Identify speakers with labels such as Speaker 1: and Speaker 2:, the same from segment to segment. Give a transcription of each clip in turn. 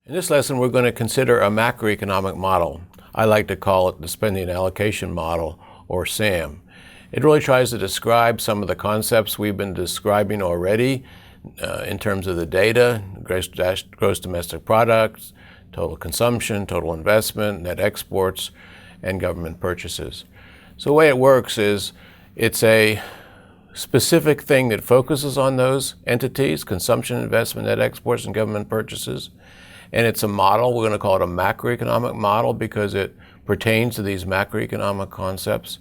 Speaker 1: In this lesson, we're going to consider a macroeconomic model. I like to call it the Spending Allocation Model, or SAM. It really tries to describe some of the concepts we've been describing already in terms of the data, gross domestic products, total consumption, total investment, net exports, and government purchases. So the way it works is it's a specific thing that focuses on those entities: consumption, investment, net exports, and government purchases. And it's a model. We're going to call it a macroeconomic model because it pertains to these macroeconomic concepts.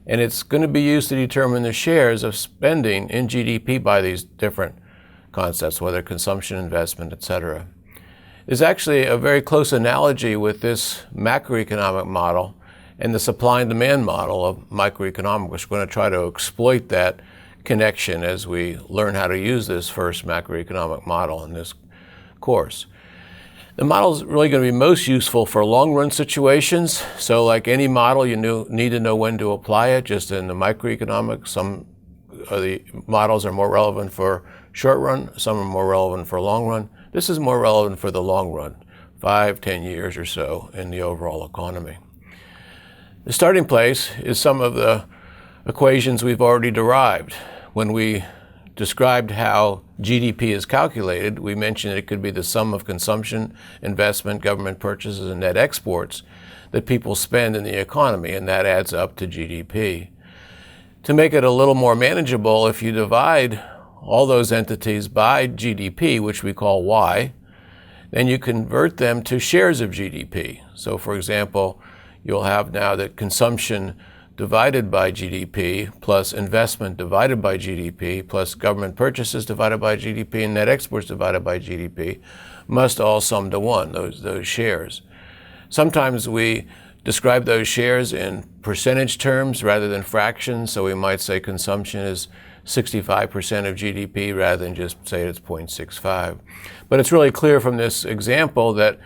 Speaker 1: And it's going to be used to determine the shares of spending in GDP by these different concepts, whether consumption, investment, etc. There's actually a very close analogy with this macroeconomic model and the supply and demand model of microeconomics. We're going to try to exploit that connection as we learn how to use this first macroeconomic model in this course. The model is really going to be most useful for long-run situations. So like any model, you need to know when to apply it. Just in the microeconomics, some of the models are more relevant for short run, some are more relevant for long run. This is more relevant for the long run, 5, 10 years or so in the overall economy. The starting place is some of the equations we've already derived. When we described how GDP is calculated, we mentioned it could be the sum of consumption, investment, government purchases, and net exports that people spend in the economy, and that adds up to GDP. To make it a little more manageable, if you divide all those entities by GDP, which we call Y, then you convert them to shares of GDP. So for example, you'll have now that consumption divided by GDP plus investment divided by GDP plus government purchases divided by GDP and net exports divided by GDP must all sum to 1, those shares. Sometimes we describe those shares in percentage terms rather than fractions, so we might say consumption is 65% of GDP rather than just say it's 0.65. But it's really clear from this example that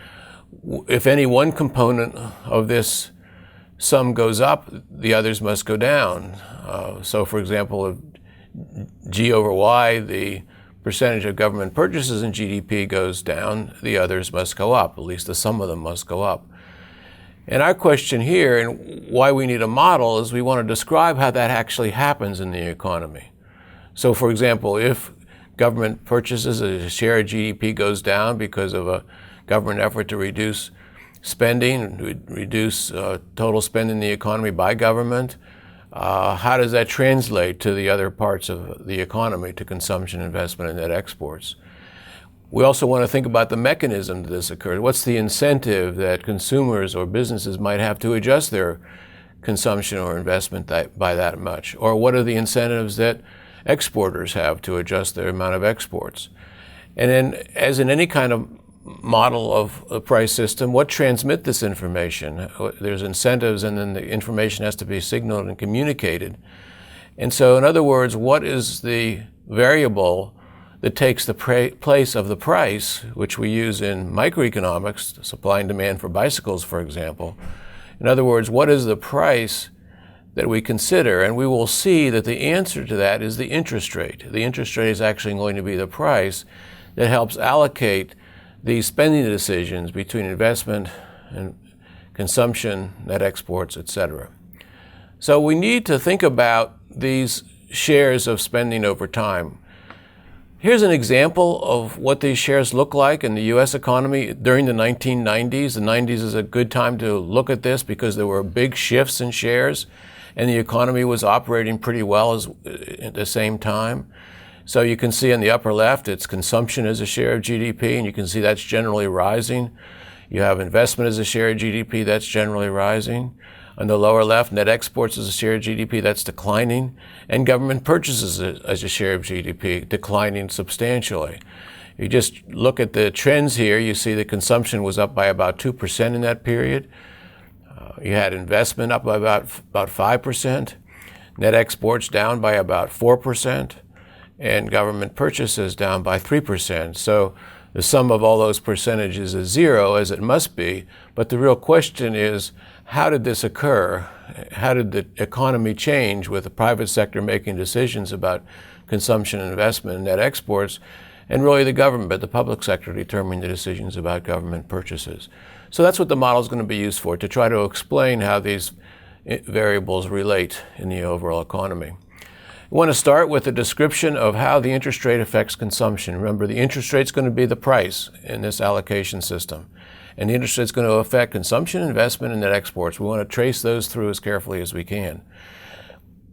Speaker 1: if any one component of this sum goes up, the others must go down. So for example, if G over Y, the percentage of government purchases in GDP goes down, the others must go up, at least the sum of them must go up. And our question here, and why we need a model, is we want to describe how that actually happens in the economy. So for example, if government purchases as a share of GDP goes down because of a government effort to reduce spending, reduce total spending in the economy by government, how does that translate to the other parts of the economy, to consumption, investment, and net exports? We also want to think about the mechanism that this occurs. What's the incentive that consumers or businesses might have to adjust their consumption or investment by that much? Or what are the incentives that exporters have to adjust their amount of exports? And then, as in any kind of model of a price system, what transmit this information? There's incentives, and then the information has to be signaled and communicated. And so in other words, what is the variable that takes the place of the price, which we use in microeconomics, supply and demand for bicycles, for example? In other words, what is the price that we consider? And we will see that the answer to that is the interest rate. The interest rate is actually going to be the price that helps allocate these spending decisions between investment and consumption, net exports, etc. So we need to think about these shares of spending over time. Here's an example of what these shares look like in the U.S. economy during the 1990s. The 90s is a good time to look at this because there were big shifts in shares and the economy was operating pretty well at the same time. So you can see in the upper left, it's consumption as a share of GDP, and you can see that's generally rising. You have investment as a share of GDP, that's generally rising. On the lower left, net exports as a share of GDP, that's declining. And government purchases as a share of GDP, declining substantially. You just look at the trends here, you see the consumption was up by about 2% in that period. You had investment up by about 5%, net exports down by about 4%. And government purchases down by 3%. So the sum of all those percentages is 0, as it must be. But the real question is, how did this occur? How did the economy change with the private sector making decisions about consumption, investment, and net exports? and really the government, the public sector, determining the decisions about government purchases. So that's what the model is going to be used for, to try to explain how these variables relate in the overall economy. I want to start with a description of how the interest rate affects consumption. Remember, the interest rate is going to be the price in this allocation system. And the interest rate is going to affect consumption, investment, and net exports. We want to trace those through as carefully as we can.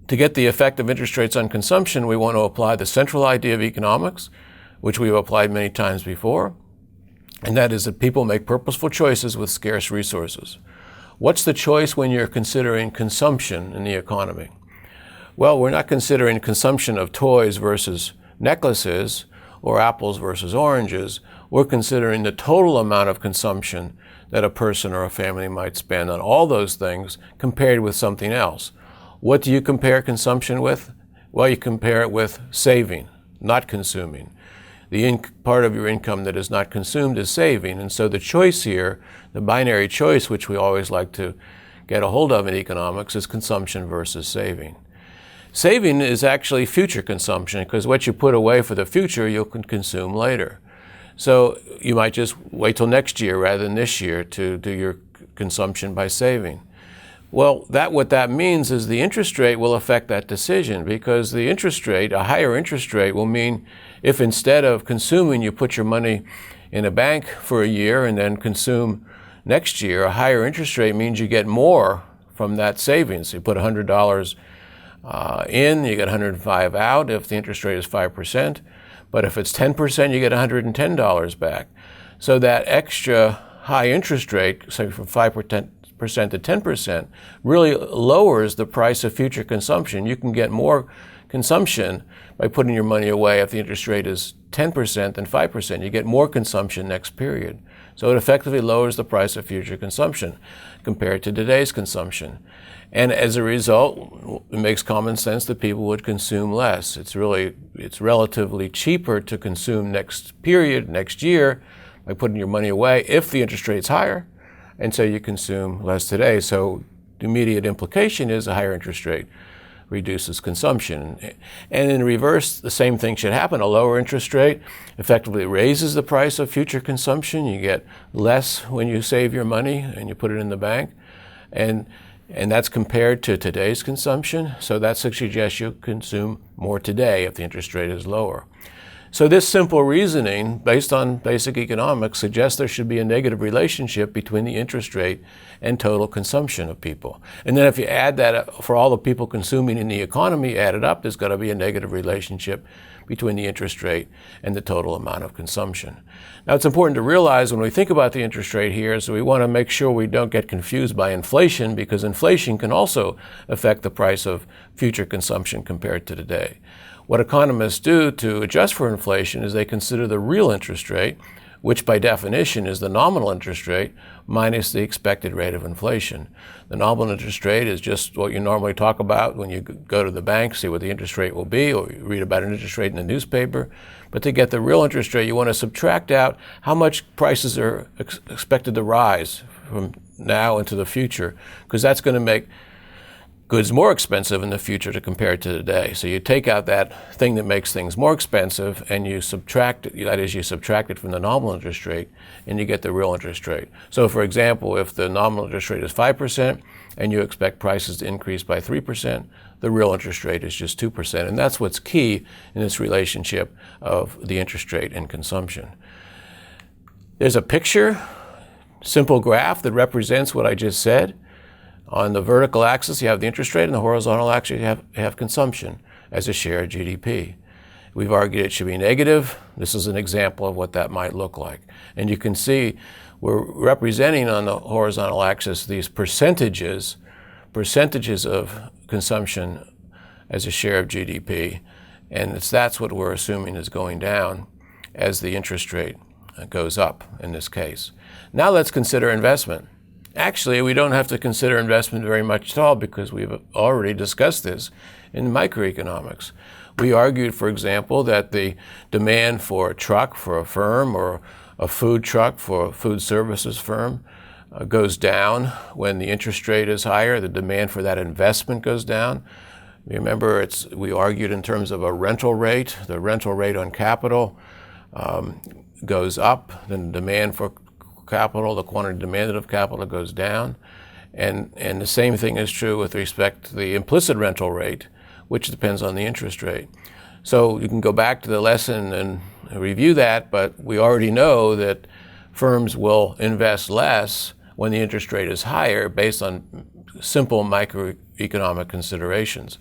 Speaker 1: To get the effect of interest rates on consumption, we want to apply the central idea of economics, which we've applied many times before, and that is that people make purposeful choices with scarce resources. What's the choice when you're considering consumption in the economy? Well, we're not considering consumption of toys versus necklaces or apples versus oranges. We're considering the total amount of consumption that a person or a family might spend on all those things compared with something else. What do you compare consumption with? Well, you compare it with saving, not consuming. The part of your income that is not consumed is saving. And so the choice here, the binary choice, which we always like to get a hold of in economics, is consumption versus saving. Saving is actually future consumption, because what you put away for the future, you can consume later. So you might just wait till next year rather than this year to do your consumption by saving. Well, what that means is the interest rate will affect that decision, because the interest rate, a higher interest rate, will mean if instead of consuming you put your money in a bank for a year and then consume next year, a higher interest rate means you get more from that savings. You put $100 in, you get $105 out if the interest rate is 5%. But if it's 10%, you get $110 back. So that extra high interest rate, say from 5% to 10%, really lowers the price of future consumption. You can get more consumption by putting your money away if the interest rate is 10% than 5%. You get more consumption next period. So it effectively lowers the price of future consumption compared to today's consumption. And as a result, it makes common sense that people would consume less. It's relatively cheaper to consume next period, next year, by putting your money away if the interest rate's higher, and so you consume less today. So the immediate implication is a higher interest rate reduces consumption. And in reverse, the same thing should happen. A lower interest rate effectively raises the price of future consumption. You get less when you save your money and you put it in the bank. And that's compared to today's consumption. So that suggests you consume more today if the interest rate is lower. So this simple reasoning, based on basic economics, suggests there should be a negative relationship between the interest rate and total consumption of people. And then if you add that for all the people consuming in the economy, add it up, there's got to be a negative relationship between the interest rate and the total amount of consumption. Now, it's important to realize when we think about the interest rate here, so we want to make sure we don't get confused by inflation, because inflation can also affect the price of future consumption compared to today. What economists do to adjust for inflation is they consider the real interest rate, which by definition is the nominal interest rate minus the expected rate of inflation. The nominal interest rate is just what you normally talk about when you go to the bank, see what the interest rate will be, or you read about an interest rate in the newspaper. But to get the real interest rate, you want to subtract out how much prices are expected to rise from now into the future, because that's going to make goods more expensive in the future to compare to today. So you take out that thing that makes things more expensive and you subtract it, that is, you subtract it from the nominal interest rate and you get the real interest rate. So for example, if the nominal interest rate is 5% and you expect prices to increase by 3%, the real interest rate is just 2%. And that's what's key in this relationship of the interest rate and consumption. There's a picture, simple graph that represents what I just said. On the vertical axis, you have the interest rate, and the horizontal axis, you have consumption as a share of GDP. We've argued it should be negative. This is an example of what that might look like. And you can see we're representing on the horizontal axis these percentages of consumption as a share of GDP. And that's what we're assuming is going down as the interest rate goes up in this case. Now let's consider investment. Actually, we don't have to consider investment very much at all, because we've already discussed this in microeconomics. We argued, for example, that the demand for a truck for a firm or a food truck for a food services firm goes down when the interest rate is higher. The demand for that investment goes down. Remember, we argued in terms of a rental rate, the rental rate on capital goes up, then the demand for capital, the quantity demanded of capital goes down. And the same thing is true with respect to the implicit rental rate, which depends on the interest rate. So you can go back to the lesson and review that, but we already know that firms will invest less when the interest rate is higher based on simple microeconomic considerations.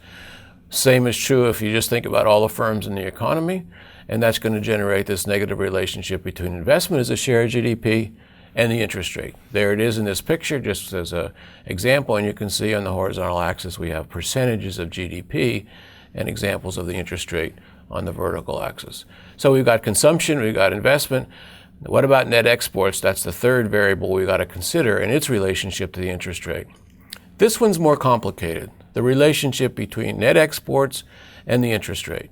Speaker 1: Same is true if you just think about all the firms in the economy, and that's going to generate this negative relationship between investment as a share of GDP and the interest rate. There it is in this picture, just as an example, and you can see on the horizontal axis we have percentages of GDP and examples of the interest rate on the vertical axis. So we've got consumption, we've got investment. What about net exports? That's the third variable we've got to consider and its relationship to the interest rate. This one's more complicated, the relationship between net exports and the interest rate.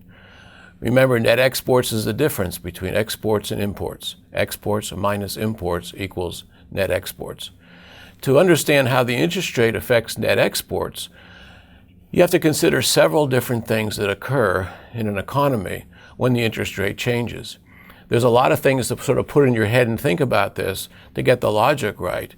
Speaker 1: Remember, net exports is the difference between exports and imports. Exports minus imports equals net exports. To understand how the interest rate affects net exports, you have to consider several different things that occur in an economy when the interest rate changes. There's a lot of things to sort of put in your head and think about this to get the logic right.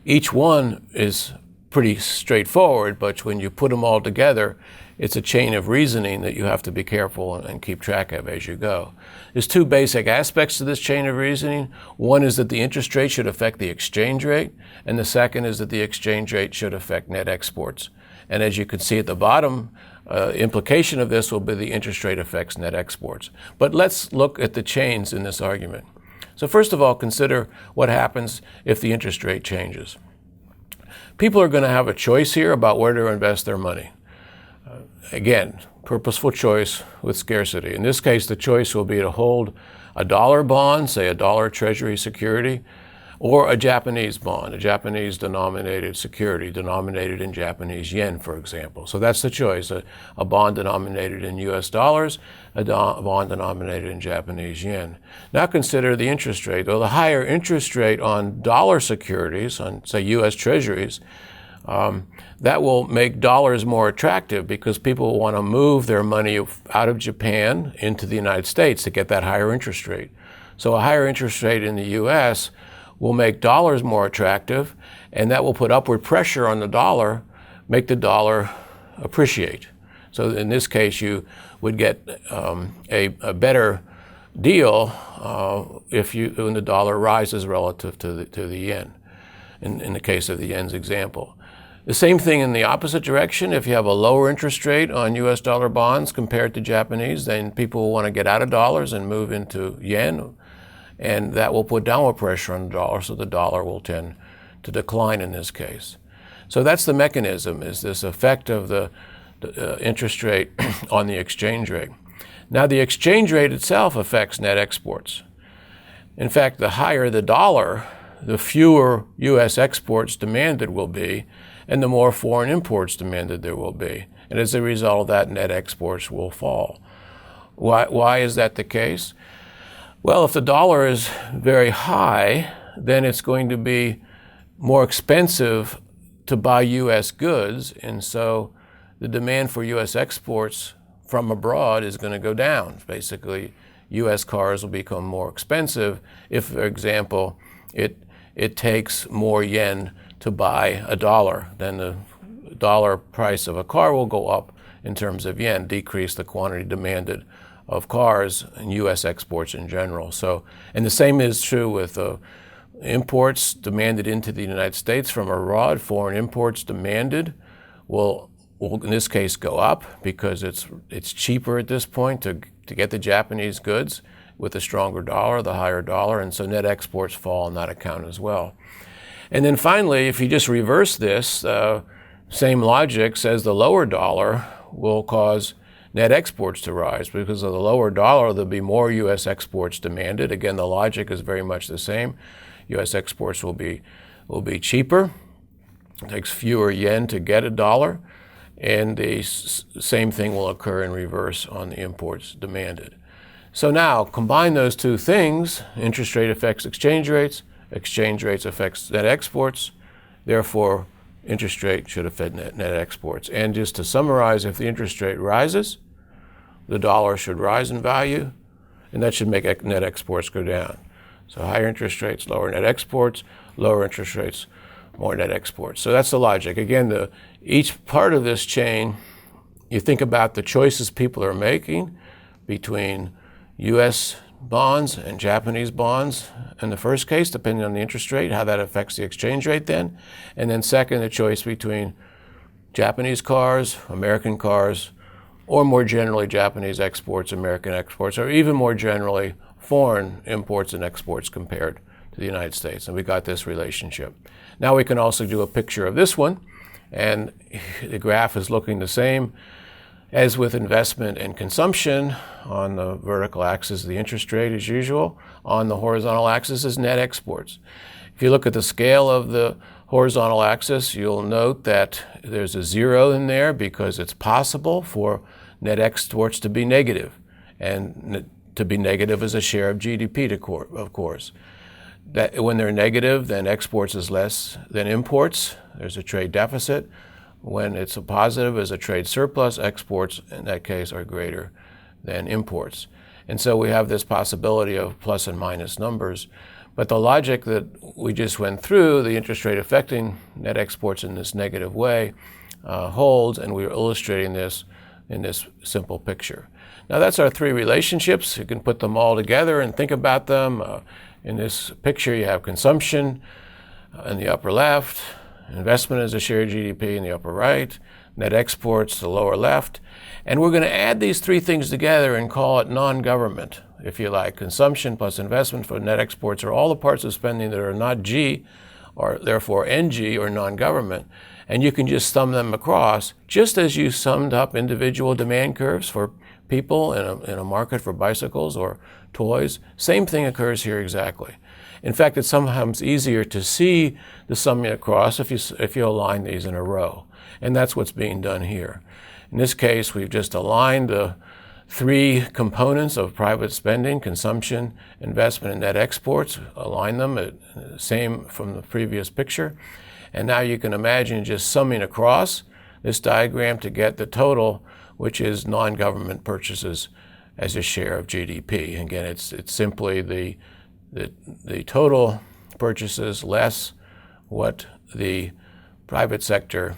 Speaker 1: Each one is pretty straightforward, but when you put them all together, it's a chain of reasoning that you have to be careful and keep track of as you go. There's two basic aspects to this chain of reasoning. One is that the interest rate should affect the exchange rate, and the second is that the exchange rate should affect net exports. And as you can see at the bottom, implication of this will be the interest rate affects net exports. But let's look at the chains in this argument. So first of all, consider what happens if the interest rate changes. People are going to have a choice here about where to invest their money. Again, purposeful choice with scarcity. In this case, the choice will be to hold a dollar bond, say a dollar treasury security, or a Japanese bond, a Japanese denominated security, denominated in Japanese yen, for example. So that's the choice, a bond denominated in US dollars, a bond denominated in Japanese yen. Now consider the interest rate. Well, the higher interest rate on dollar securities, on say US treasuries, that will make dollars more attractive because people will want to move their money out of Japan into the United States to get that higher interest rate. So a higher interest rate in the US will make dollars more attractive, and that will put upward pressure on the dollar, make the dollar appreciate. So in this case, you would get a better deal when the dollar rises relative to the yen, in the case of the yen's example. The same thing in the opposite direction. If you have a lower interest rate on US dollar bonds compared to Japanese, then people will want to get out of dollars and move into yen, and that will put downward pressure on the dollar, so the dollar will tend to decline in this case. So that's the mechanism, is this effect of the interest rate on the exchange rate. Now the exchange rate itself affects net exports. In fact, the higher the dollar, the fewer US exports demanded will be, and the more foreign imports demanded there will be. And as a result of that, net exports will fall. Why is that the case? Well, if the dollar is very high, then it's going to be more expensive to buy US goods, and so the demand for US exports from abroad is going to go down. Basically, US cars will become more expensive if, for example, it takes more yen to buy a dollar. Then the dollar price of a car will go up in terms of yen, decrease the quantity demanded of cars and U.S. exports in general. So, and the same is true with imports demanded into the United States from abroad. Foreign imports demanded will in this case go up because it's cheaper at this point to get the Japanese goods with the stronger dollar, the higher dollar, and so net exports fall on that account as well. And then finally, if you just reverse this, same logic says the lower dollar will cause net exports to rise. Because of the lower dollar, there'll be more U.S. exports demanded. Again, the logic is very much the same. U.S. exports will be cheaper. It takes fewer yen to get a dollar. And the same thing will occur in reverse on the imports demanded. So now, combine those two things. Interest rate affects exchange rates affects net exports. Therefore, interest rate should affect net exports. And just to summarize, if the interest rate rises, the dollar should rise in value, and that should make net exports go down. So higher interest rates, lower net exports, lower interest rates, more net exports. So that's the logic. Again, each part of this chain, you think about the choices people are making between U.S. bonds and Japanese bonds in the first case, depending on the interest rate, how that affects the exchange rate then. And then second, the choice between Japanese cars, American cars, or more generally Japanese exports, American exports, or even more generally foreign imports and exports compared to the United States. And we got this relationship. Now we can also do a picture of this one, and the graph is looking the same as with investment and consumption. On the vertical axis, the interest rate as usual. On the horizontal axis is net exports. If you look at the scale of the horizontal axis, you'll note that there's a zero in there because it's possible for net exports to be negative. And to be negative is a share of GDP, of course. That when they're negative, then exports is less than imports. There's a trade deficit. When it's a positive, is a trade surplus. Exports, in that case, are greater than imports. And so we have this possibility of plus and minus numbers. But the logic that we just went through, the interest rate affecting net exports in this negative way, holds, and we're illustrating this in this simple picture. Now that's our three relationships. You can put them all together and think about them. In this picture, you have consumption in the upper left, investment as a share of GDP in the upper right, net exports the lower left. And we're going to add these three things together and call it non-government, if you like. Consumption plus investment for net exports are all the parts of spending that are not G, or therefore NG, or non-government. And you can just sum them across, just as you summed up individual demand curves for people in a market for bicycles or toys. Same thing occurs here exactly. In fact, it's sometimes easier to see the summing across if you align these in a row. And that's what's being done here. In this case, we've just aligned the three components of private spending: consumption, investment, and net exports. Align them, same from the previous picture. And now you can imagine just summing across this diagram to get the total, which is non-government purchases as a share of GDP. Again, it's simply the total purchases less what the private sector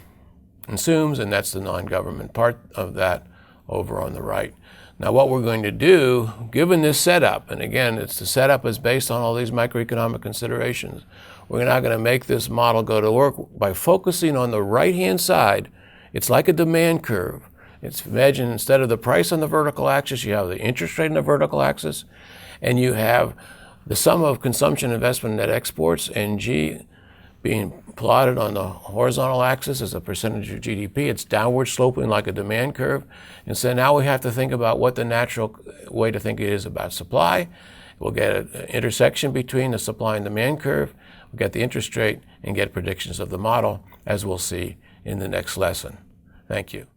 Speaker 1: consumes, and that's the non-government part of that over on the right. Now what we're going to do, given this setup, and again, the setup is based on all these macroeconomic considerations, we're now going to make this model go to work by focusing on the right-hand side. It's like a demand curve. Imagine instead of the price on the vertical axis, you have the interest rate on the vertical axis, and you have the sum of consumption, investment, net exports, NG, being plotted on the horizontal axis as a percentage of GDP. It's downward sloping like a demand curve. And so now we have to think about what the natural way to think it is about supply. We'll get an intersection between the supply and demand curve. We'll get the interest rate and get predictions of the model, as we'll see in the next lesson. Thank you.